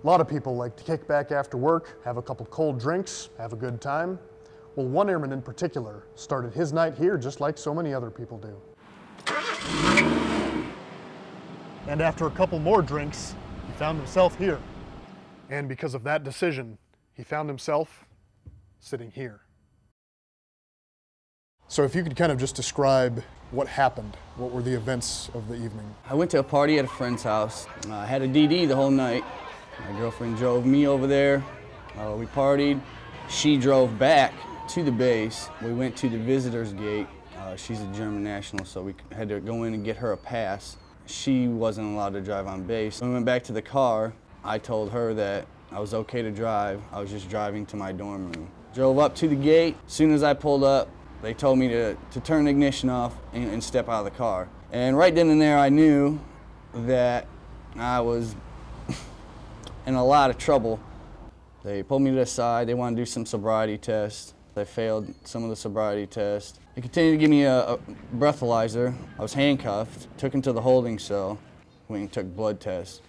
A lot of people like to kick back after work, have a couple cold drinks, have a good time. Well, one airman in particular started his night here just like so many other people do. And after a couple more drinks, he found himself here. And because of that decision, he found himself sitting here. So if you could kind of just describe what happened, what were the events of the evening? I went to a party at a friend's house. I had a DD the whole night. My girlfriend drove me over there. We partied. She drove back to the base. We went to the visitor's gate. She's a German national, so we had to go in and get her a pass. She wasn't allowed to drive on base. When we went back to the car, I told her that I was okay to drive. I was just driving to my dorm room. Drove up to the gate. As soon as I pulled up, they told me to turn the ignition off and step out of the car. And right then and there, I knew that I was in a lot of trouble. They pulled me to the side. They wanted to do some sobriety tests. I failed some of the sobriety tests. They continued to give me a breathalyzer. I was handcuffed, took him to the holding cell, went and took blood tests.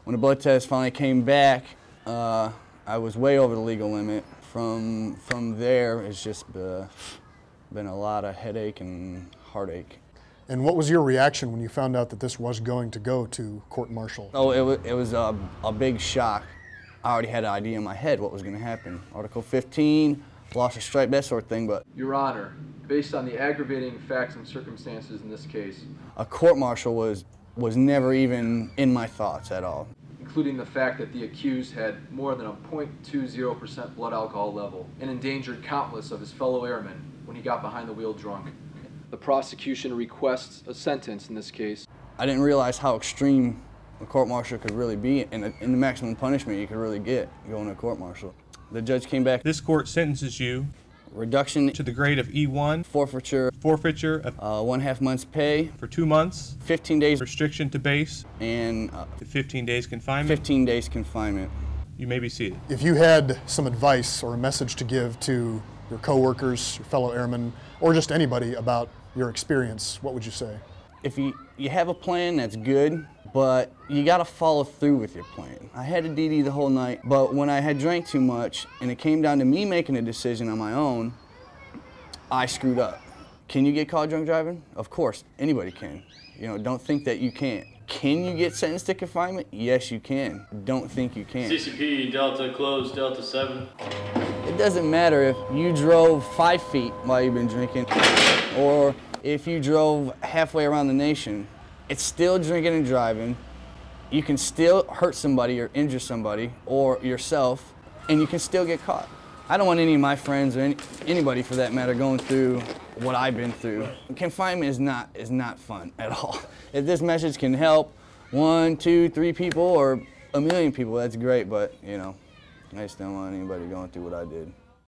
When the blood test finally came back, I was way over the legal limit. From there, it's just been a lot of headache and heartache. And what was your reaction when you found out that this was going to go to court-martial? Oh, it was a big shock. I already had an idea in my head what was going to happen. Article 15, loss of stripe, that sort of thing, but... Your Honor, based on the aggravating facts and circumstances in this case... A court-martial was never even in my thoughts at all. Including the fact that the accused had more than a 0.20% blood alcohol level and endangered countless of his fellow airmen when he got behind the wheel drunk. The prosecution requests a sentence in this case. I didn't realize how extreme a court-martial could really be and the maximum punishment you could really get going to a court-martial. The judge came back. This court sentences you reduction to the grade of E1, forfeiture of 1/2 month's pay for 2 months, 15 days restriction to base, and 15 days confinement. 15 days confinement. You may be seated. If you had some advice or a message to give to your coworkers, your fellow airmen, or just anybody about your experience, what would you say? If you have a plan, that's good, but you gotta follow through with your plan. I had a DD the whole night, but when I had drank too much and it came down to me making a decision on my own, I screwed up. Can you get caught drunk driving? Of course, anybody can. You know, don't think that you can't. Can you get sentenced to confinement? Yes, you can. Don't think you can't. CCP, Delta closed, Delta 7. It doesn't matter if you drove 5 feet while you've been drinking, or if you drove halfway around the nation. It's still drinking and driving. You can still hurt somebody or injure somebody or yourself, and you can still get caught. I don't want any of my friends or anybody for that matter going through what I've been through. Confinement is not fun at all. If this message can help 1, 2, 3 people or 1 million people, that's great, but you know, I just don't want anybody going through what I did.